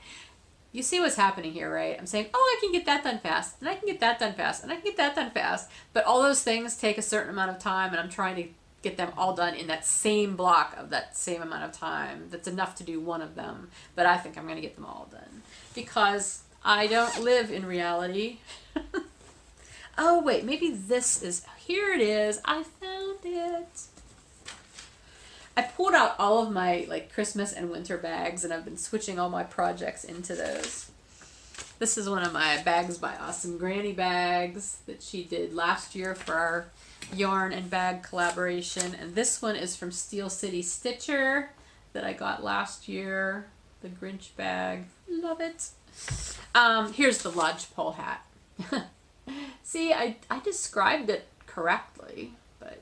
You see what's happening here, right? I'm saying, oh, I can get that done fast, and I can get that done fast, and I can get that done fast. But all those things take a certain amount of time, and I'm trying to get them all done in that same block of that same amount of time. That's enough to do one of them, but I think I'm going to get them all done because I don't live in reality. Oh, wait, maybe this is, here it is. I found it. I pulled out all of my like Christmas and winter bags, and I've been switching all my projects into those. This is one of my Bags by Awesome Granny bags that she did last year for our yarn and bag collaboration. And this one is from Steel City Stitcher that I got last year. The Grinch bag. Love it. Here's the lodgepole hat. See, I described it correctly, but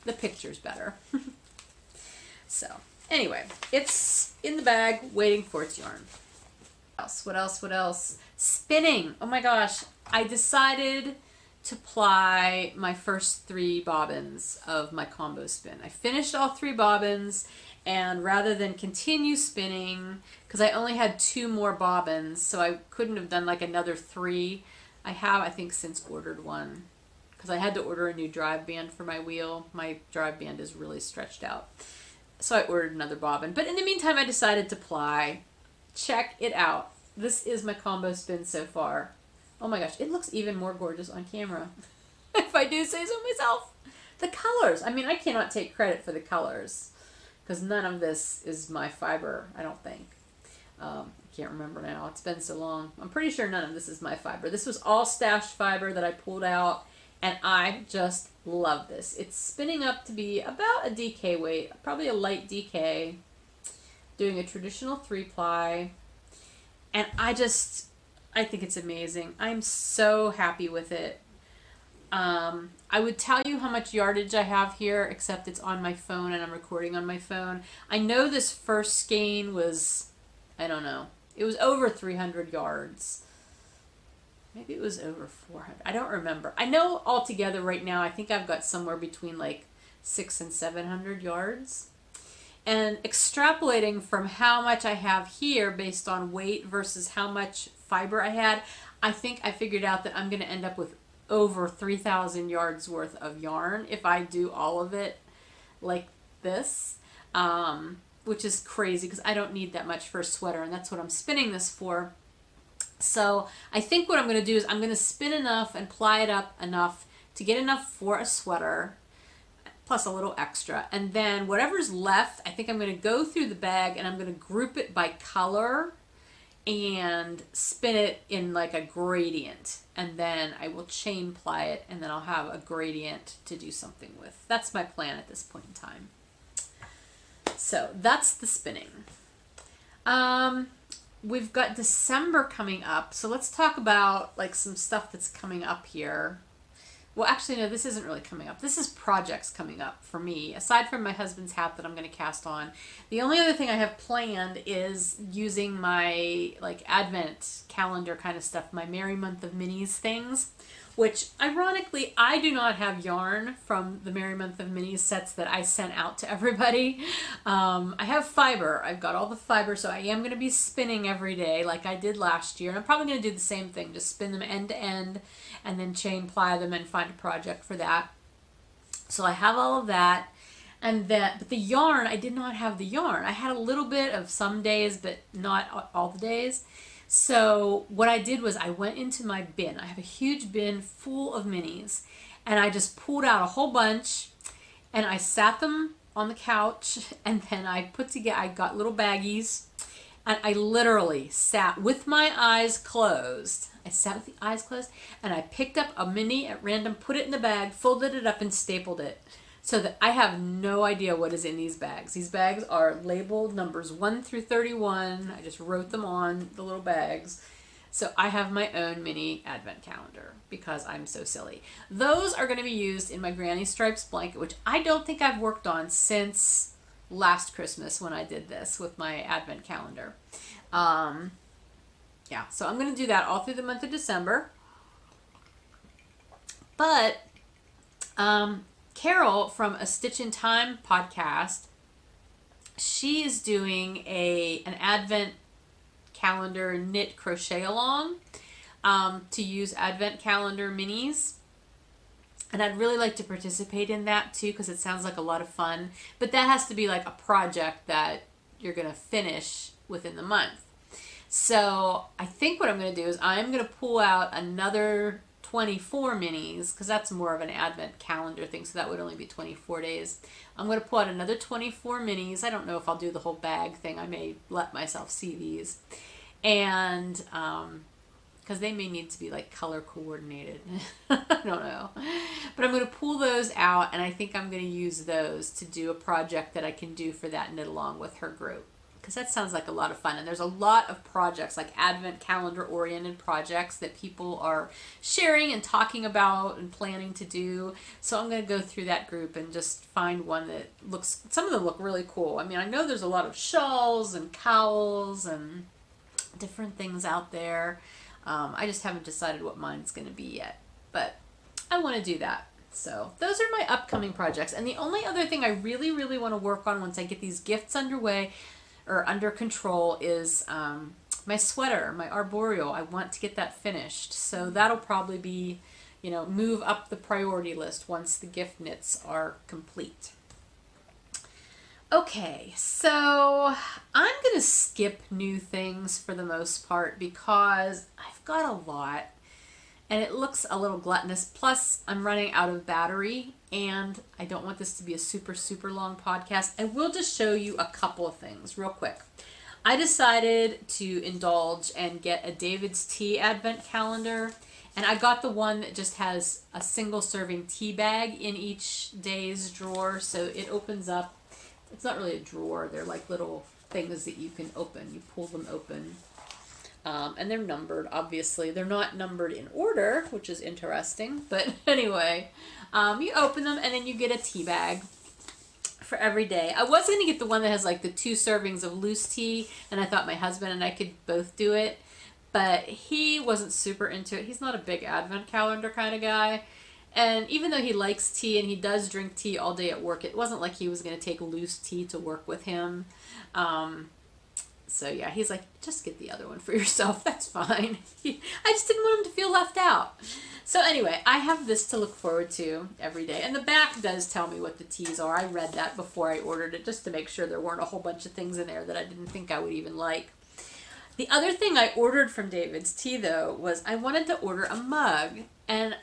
the picture's better. So, anyway, it's in the bag waiting for its yarn. What else? Spinning. Oh my gosh. I decided to ply my first 3 bobbins of my combo spin. I finished all 3 bobbins, and rather than continue spinning, because I only had 2 more bobbins, so I couldn't have done like another 3. I have, I think, since ordered one, because I had to order a new drive band for my wheel. My drive band is really stretched out. So I ordered another bobbin. But in the meantime, I decided to ply. Check it out. This is my combo spin so far. Oh my gosh, it looks even more gorgeous on camera. If I do say so myself. The colors. I mean, I cannot take credit for the colors, because none of this is my fiber, I don't think. I can't remember now. It's been so long. I'm pretty sure none of this is my fiber. This was all stashed fiber that I pulled out, and I just love this. It's spinning up to be about a DK weight, probably a light DK, doing a traditional 3-ply, and I think it's amazing. I'm so happy with it. I would tell you how much yardage I have here, except it's on my phone and I'm recording on my phone. I know this first skein was, I don't know, it was over 300 yards. Maybe it was over 400. I don't remember. I know altogether right now, I think I've got somewhere between like 600 and 700 yards. And extrapolating from how much I have here based on weight versus how much fiber I had, I think I figured out that I'm going to end up with over 3,000 yards worth of yarn if I do all of it like this, which is crazy because I don't need that much for a sweater, and that's what I'm spinning this for. So I think what I'm going to do is I'm going to spin enough and ply it up enough to get enough for a sweater, plus a little extra. And then whatever's left, I think I'm going to go through the bag and I'm going to group it by color and spin it in like a gradient. And then I will chain ply it, and then I'll have a gradient to do something with. That's my plan at this point in time. So that's the spinning. We've got December coming up, so let's talk about like some stuff that's coming up here. Well, actually, no, this isn't really coming up. This is projects coming up for me. Aside from my husband's hat that I'm going to cast on, the only other thing I have planned is using my like Advent calendar kind of stuff, my Merry Month of Minis things, which ironically, I do not have yarn from the Merry Month of Minis sets that I sent out to everybody. I have fiber. I've got all the fiber, so I am going to be spinning every day like I did last year. And I'm probably going to do the same thing, just spin them end to end and then chain ply them and find a project for that. So I have all of that. And then, but the yarn, I did not have the yarn. I had a little bit of some days, but not all the days. So what I did was I went into my bin. I have a huge bin full of minis, and I just pulled out a whole bunch, and I sat them on the couch, and then I got little baggies, and I literally sat with my eyes closed. I sat with the eyes closed, and I picked up a mini at random, put it in the bag, folded it up, and stapled it. So that I have no idea what is in these bags. These bags are labeled numbers 1 through 31. I just wrote them on the little bags. So I have my own mini advent calendar because I'm so silly. Those are going to be used in my Granny Stripes blanket, which I don't think I've worked on since last Christmas when I did this with my advent calendar. Yeah, so I'm going to do that all through the month of December. But Carol from a Stitch in Time podcast, she is doing an advent calendar knit crochet along to use advent calendar minis. And I'd really like to participate in that too, because it sounds like a lot of fun. But that has to be like a project that you're going to finish within the month. So I think what I'm going to do is I'm going to pull out another 24 minis, because that's more of an advent calendar thing, so that would only be 24 days. I'm going to pull out another 24 minis. I don't know if I'll do the whole bag thing. I may let myself see these. And because they may need to be like color coordinated. I don't know. But I'm going to pull those out, and I think I'm going to use those to do a project that I can do for that knit along with her group. Because that sounds like a lot of fun. And there's a lot of projects, like advent calendar oriented projects that people are sharing and talking about and planning to do. So I'm going to go through that group and just find one that looks, some of them look really cool. I mean, I know there's a lot of shawls and cowls and different things out there. I just haven't decided what mine's going to be yet. But I want to do that. So those are my upcoming projects. And the only other thing I really, really want to work on once I get these gifts underway or under control is my sweater, my arboreal. I want to get that finished. So that'll probably be, you know, move up the priority list once the gift knits are complete. Okay, so I'm going to skip new things for the most part because I've got a lot and it looks a little gluttonous. Plus, I'm running out of battery and I don't want this to be a super, super long podcast. I will just show you a couple of things real quick. I decided to indulge and get a David's Tea Advent Calendar. And I got the one that just has a single serving tea bag in each day's drawer. So it opens up. It's not really a drawer. They're like little things that you can open. You pull them open. And they're numbered, obviously. They're not numbered in order, which is interesting. But anyway, you open them and then you get a tea bag for every day. I was going to get the one that has like the 2 servings of loose tea. And I thought my husband and I could both do it. But he wasn't super into it. He's not a big advent calendar kind of guy. And even though he likes tea and he does drink tea all day at work, it wasn't like he was going to take loose tea to work with him. So yeah, he's like, just get the other one for yourself. That's fine. I just didn't want him to feel left out. So anyway, I have this to look forward to every day. And the back does tell me what the teas are. I read that before I ordered it just to make sure there weren't a whole bunch of things in there that I didn't think I would even like. The other thing I ordered from David's Tea, though, was I wanted to order a mug. And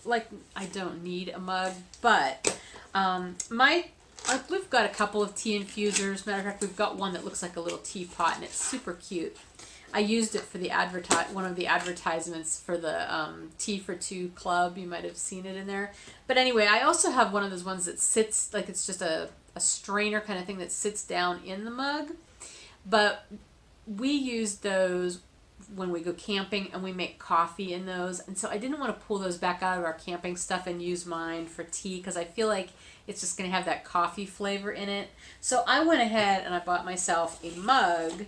I don't need a mug, but we've got a couple of tea infusers. Matter of fact, we've got one that looks like a little teapot, and it's super cute. I used it for the one of the advertisements for the Tea for Two Club. You might have seen it in there. But anyway, I also have one of those ones that sits, like it's just a strainer kind of thing that sits down in the mug. But we use those when we go camping and we make coffee in those, and so I didn't want to pull those back out of our camping stuff and use mine for tea because I feel like it's just going to have that coffee flavor in it. So I went ahead and I bought myself a mug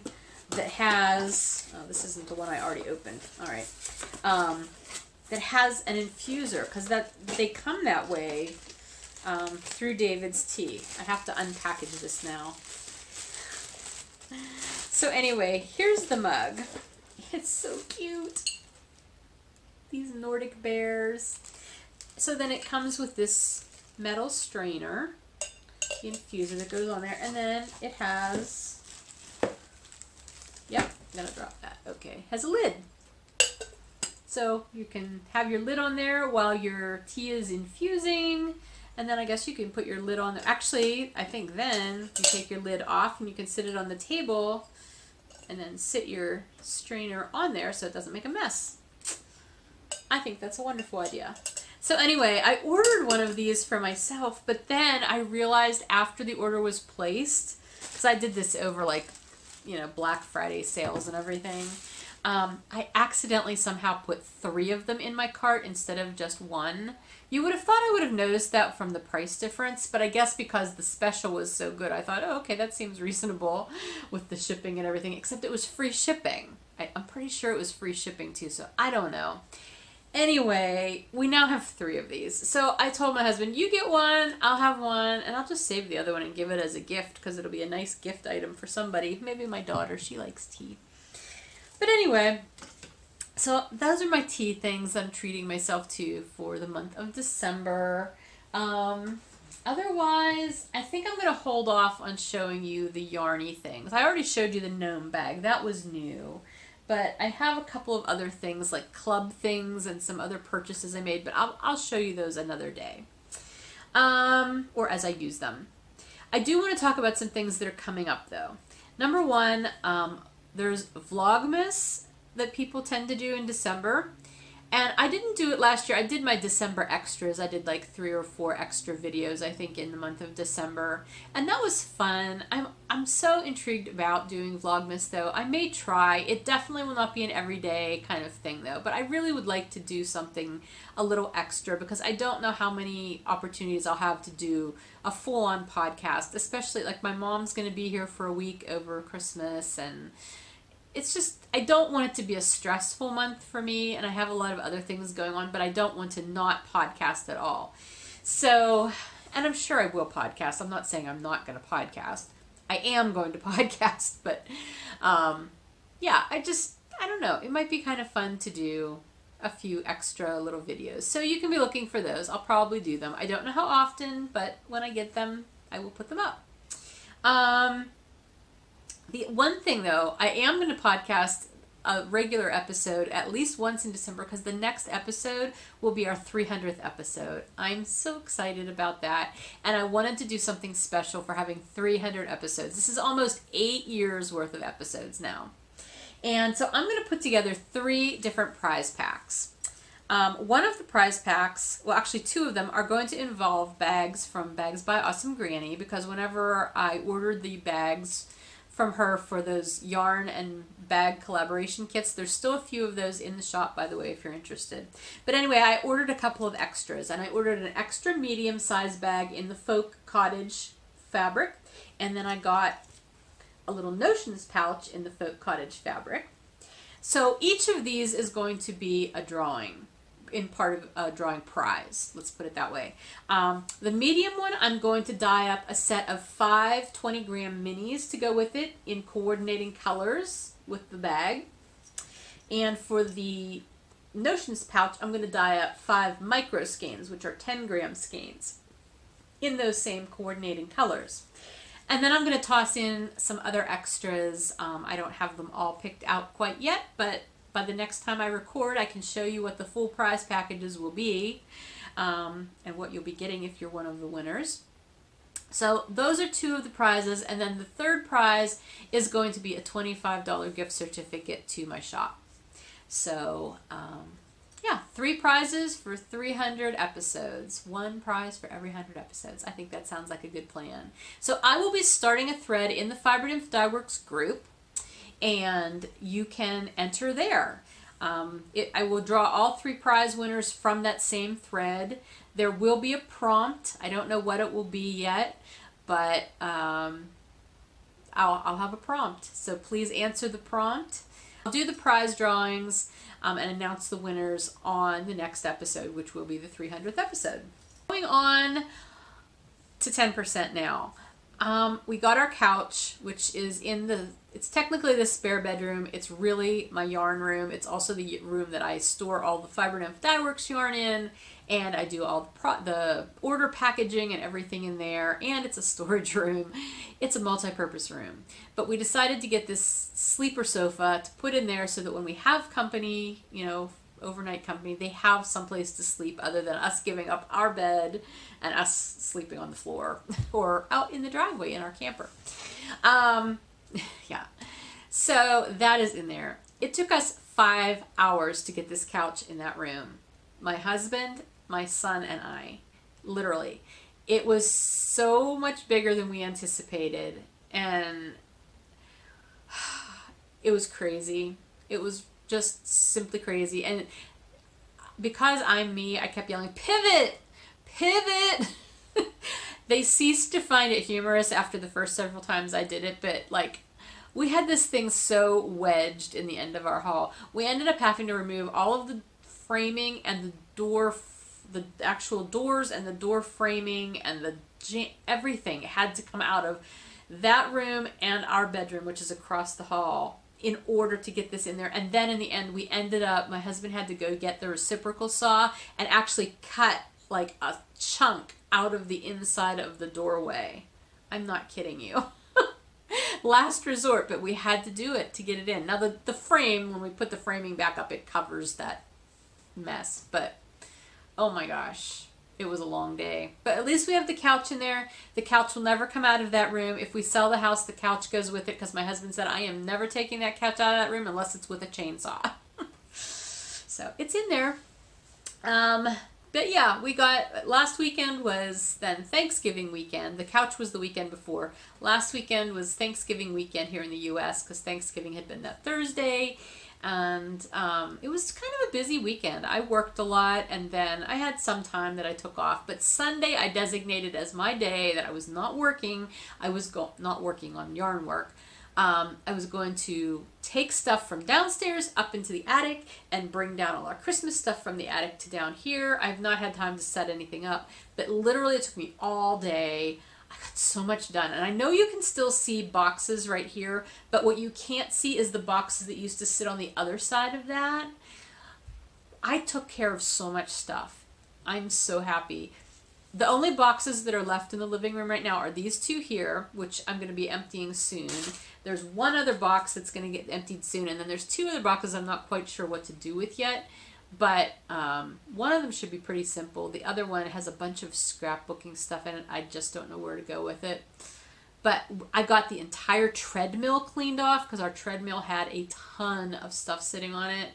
that has, oh, this isn't the one I already opened, all right, that has an infuser, because they come that way through David's Tea. I have to unpackage this now. So anyway, here's the mug. It's so cute. These Nordic bears. So then it comes with this metal strainer, the infuser that goes on there, and then it has, yep, I'm gonna drop that, okay, has a lid. So you can have your lid on there while your tea is infusing, and then I guess you can put your lid on there. Actually, I think then you take your lid off and you can sit it on the table and then sit your strainer on there so it doesn't make a mess. I think that's a wonderful idea. So anyway, I ordered one of these for myself, but then I realized after the order was placed, because I did this over like, you know, Black Friday sales and everything, I accidentally somehow put 3 of them in my cart instead of just 1. You would have thought I would have noticed that from the price difference, but I guess because the special was so good, I thought, oh, okay, that seems reasonable with the shipping and everything, except it was free shipping. I'm pretty sure it was free shipping too, so I don't know. Anyway, we now have 3 of these. So I told my husband, you get one, I'll have one, and I'll just save the other one and give it as a gift because it'll be a nice gift item for somebody. Maybe my daughter, she likes tea. But anyway, so those are my tea things I'm treating myself to for the month of December. Otherwise, I think I'm going to hold off on showing you the yarny things. I already showed you the gnome bag. That was new. But I have a couple of other things like club things and some other purchases I made, but I'll show you those another day. Or as I use them. I do want to talk about some things that are coming up though. Number one, there's Vlogmas that people tend to do in December. And I didn't do it last year. I did my December extras. I did like 3 or 4 extra videos, I think, in the month of December. And that was fun. I'm so intrigued about doing Vlogmas, though. I may try. It definitely will not be an everyday kind of thing, though. But I really would like to do something a little extra because I don't know how many opportunities I'll have to do a full-on podcast, especially like my mom's going to be here for a week over Christmas, and it's just, I don't want it to be a stressful month for me, and I have a lot of other things going on, but I don't want to not podcast at all. So, and I'm sure I will podcast. I'm not saying I'm not going to podcast. I am going to podcast, but yeah, I don't know. It might be kind of fun to do a few extra little videos. So you can be looking for those. I'll probably do them. I don't know how often, but when I get them, I will put them up. The one thing, though, I am going to podcast a regular episode at least once in December because the next episode will be our 300th episode. I'm so excited about that, and I wanted to do something special for having 300 episodes. This is almost 8 years worth of episodes now. And so I'm going to put together 3 different prize packs. One of the prize packs, well actually 2 of them, are going to involve bags from Bags by Awesome Granny, because whenever I ordered the bags from her for those yarn and bag collaboration kits, there's still a few of those in the shop, by the way, if you're interested. But anyway, I ordered a couple of extras, and I ordered an extra medium size bag in the Folk Cottage fabric, and then I got a little notions pouch in the Folk Cottage fabric. So each of these is going to be a drawing, in part of a drawing prize, let's put it that way. The medium one, I'm going to dye up a set of 5 20-gram minis to go with it in coordinating colors with the bag. And for the notions pouch, I'm going to dye up 5 micro skeins, which are 10-gram skeins, in those same coordinating colors. And then I'm going to toss in some other extras. I don't have them all picked out quite yet, but by the next time I record, I can show you what the full prize packages will be, and what you'll be getting if you're one of the winners. So those are 2 of the prizes, and then the third prize is going to be a $25 gift certificate to my shop. So yeah, 3 prizes for 300 episodes. 1 prize for every 100 episodes. I think that sounds like a good plan. So I will be starting a thread in the Fibernymph Dye Works group, and you can enter there. I will draw all 3 prize winners from that same thread. There will be a prompt. I don't know what it will be yet, but I'll have a prompt. So please answer the prompt. I'll do the prize drawings and announce the winners on the next episode, which will be the 300th episode. Going on to 10% now. We got our couch, which is it's technically the spare bedroom. It's really my yarn room. It's also the room that I store all the Fibernymph Dye Works yarn in, and I do all the order packaging and everything in there, and it's a storage room. It's a multi-purpose room. But we decided to get this sleeper sofa to put in there so that when we have company, you know, overnight company, they have someplace to sleep other than us giving up our bed and us sleeping on the floor or out in the driveway in our camper. Yeah, so that is in there. It took us 5 hours to get this couch in that room. My husband, my son, and I, literally. It was so much bigger than we anticipated, and it was crazy. It was just simply crazy. And because I'm me, I kept yelling, "Pivot! Pivot!" They ceased to find it humorous after the first several times I did it, but like, we had this thing so wedged in the end of our haul. We ended up having to remove all of the framing and the door, the actual doors and the door framing and everything had to come out of that room and our bedroom, which is across the hall, in order to get this in there. And then in the end, we ended up, my husband had to go get the reciprocal saw and actually cut like a chunk out of the inside of the doorway. I'm not kidding you. Last resort, but we had to do it to get it in. Now the frame, when we put the framing back up, it covers that mess, but oh my gosh, it was a long day. But at least we have the couch in there. The couch will never come out of that room. If we sell the house, the couch goes with it, because my husband said, I am never taking that couch out of that room unless it's with a chainsaw. So it's in there. But yeah, we got, last weekend was then Thanksgiving weekend. The couch was the weekend before. Last weekend was Thanksgiving weekend here in the U.S. because Thanksgiving had been that Thursday. And it was kind of a busy weekend. I worked a lot, and then I had some time that I took off. But Sunday I designated as my day that I was not working. I was not working on yarn work. I was going to take stuff from downstairs up into the attic and bring down all our Christmas stuff from the attic to down here. I've not had time to set anything up, but literally it took me all day. I got so much done. And I know you can still see boxes right here, but what you can't see is the boxes that used to sit on the other side of that. I took care of so much stuff. I'm so happy. The only boxes that are left in the living room right now are these two here, which I'm going to be emptying soon. There's one other box that's going to get emptied soon, and then there's two other boxes I'm not quite sure what to do with yet. But one of them should be pretty simple. The other one has a bunch of scrapbooking stuff in it. I just don't know where to go with it. But I got the entire treadmill cleaned off because our treadmill had a ton of stuff sitting on it.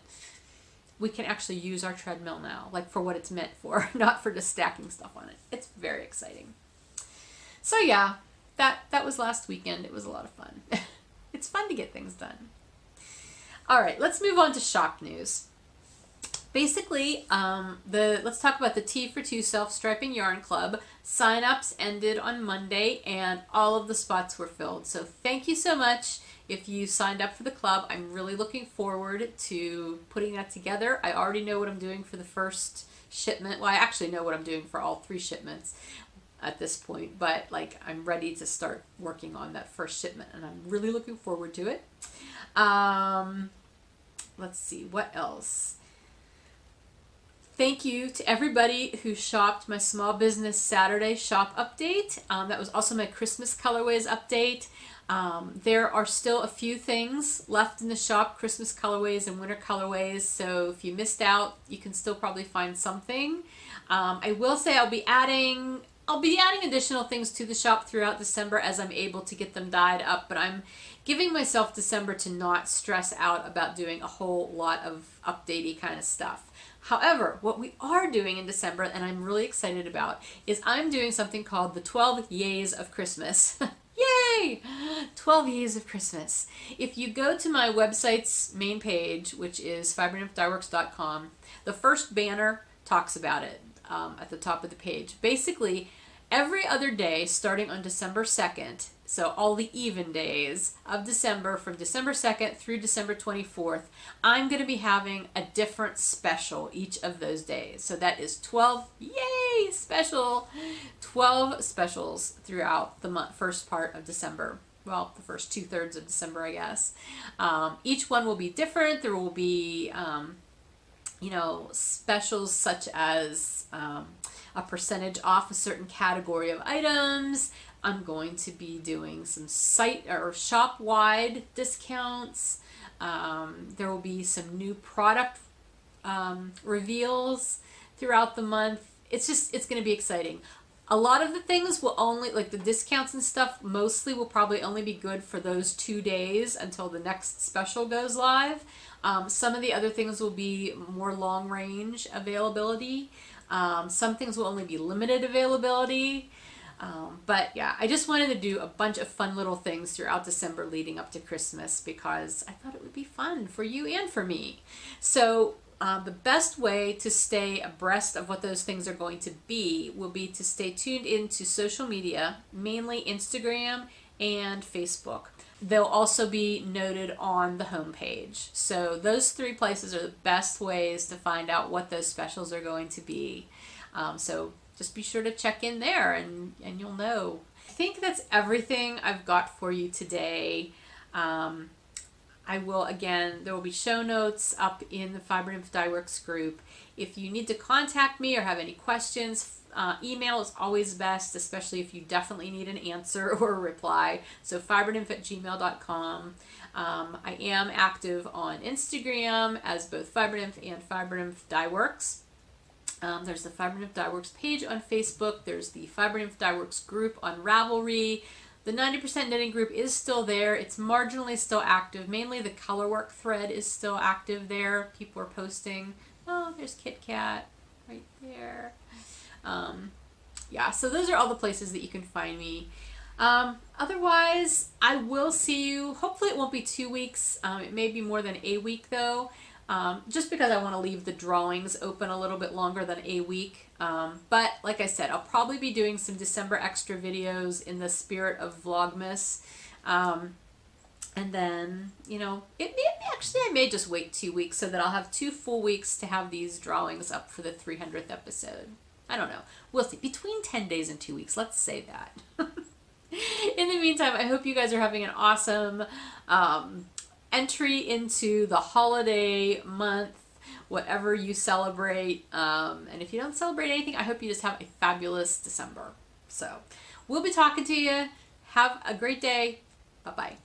We can actually use our treadmill now, like for what it's meant for, not for just stacking stuff on it. It's very exciting. So yeah, that was last weekend. It was a lot of fun. It's fun to get things done. All right, let's move on to shop news. Basically, let's talk about the Tea for Two Self-Striping Yarn Club. Sign-ups ended on Monday, and all of the spots were filled. So thank you so much if you signed up for the club. I'm really looking forward to putting that together. I already know what I'm doing for the first shipment. Well, I actually know what I'm doing for all 3 shipments at this point, but like I'm ready to start working on that first shipment, and I'm really looking forward to it. Let's see, what else? Thank you to everybody who shopped my Small Business Saturday shop update. That was also my Christmas colorways update. There are still a few things left in the shop, Christmas colorways and winter colorways, so if you missed out, you can still probably find something. I will say I'll be adding additional things to the shop throughout December as I'm able to get them dyed up, but I'm giving myself December to not stress out about doing a whole lot of updatey kind of stuff. However, what we are doing in December, and I'm really excited about, is I'm doing something called the 12 Yays of Christmas. Yay! 12 Yays of Christmas. If you go to my website's main page, which is fibernymphdyworks.com, the first banner talks about it at the top of the page. Basically, every other day starting on December 2nd, so all the even days of December from December 2nd through December 24th, I'm going to be having a different special each of those days. So that is 12, yay, special, 12 specials throughout the first part of December. Well, the first 2/3 of December, I guess. Each one will be different. There will be, you know, specials such as a percentage off a certain category of items. I'm going to be doing some site or shop-wide discounts. There will be some new product reveals throughout the month. It's going to be exciting. A lot of the things will only, like the discounts and stuff, mostly will probably only be good for those 2 days until the next special goes live. Some of the other things will be more long-range availability. Some things will only be limited availability. But yeah, I just wanted to do a bunch of fun little things throughout December leading up to Christmas because I thought it would be fun for you and for me. So the best way to stay abreast of what those things are going to be will be to stay tuned into social media, mainly Instagram and Facebook. they'll also be noted on the homepage. So those 3 places are the best ways to find out what those specials are going to be. So just be sure to check in there and you'll know. I think that's everything I've got for you today. I will, again, there will be show notes up in the Fibernymph Dye Works group. If you need to contact me or have any questions, email is always best, especially if you definitely need an answer or a reply. So fibernymph@gmail.com. I am active on Instagram as both Fibernymph and Fibernymph Dye Works. There's the Fibernymph Dye Works page on Facebook. There's the Fibernymph Dye Works group on Ravelry. The 90% knitting group is still there. It's marginally still active. Mainly the colorwork thread is still active there. People are posting. Oh, there's Kit Kat right there. Yeah, so those are all the places that you can find me. Otherwise, I will see you. Hopefully it won't be 2 weeks. It may be more than a week though. Just because I want to leave the drawings open a little bit longer than a week. But like I said, I'll probably be doing some December extra videos in the spirit of Vlogmas. And then, you know, actually I may just wait 2 weeks so that I'll have 2 full weeks to have these drawings up for the 300th episode. I don't know. We'll see. Between 10 days and 2 weeks. Let's say that. In the meantime, I hope you guys are having an awesome entry into the holiday month, whatever you celebrate. And if you don't celebrate anything, I hope you just have a fabulous December. So we'll be talking to you. Have a great day. Bye-bye.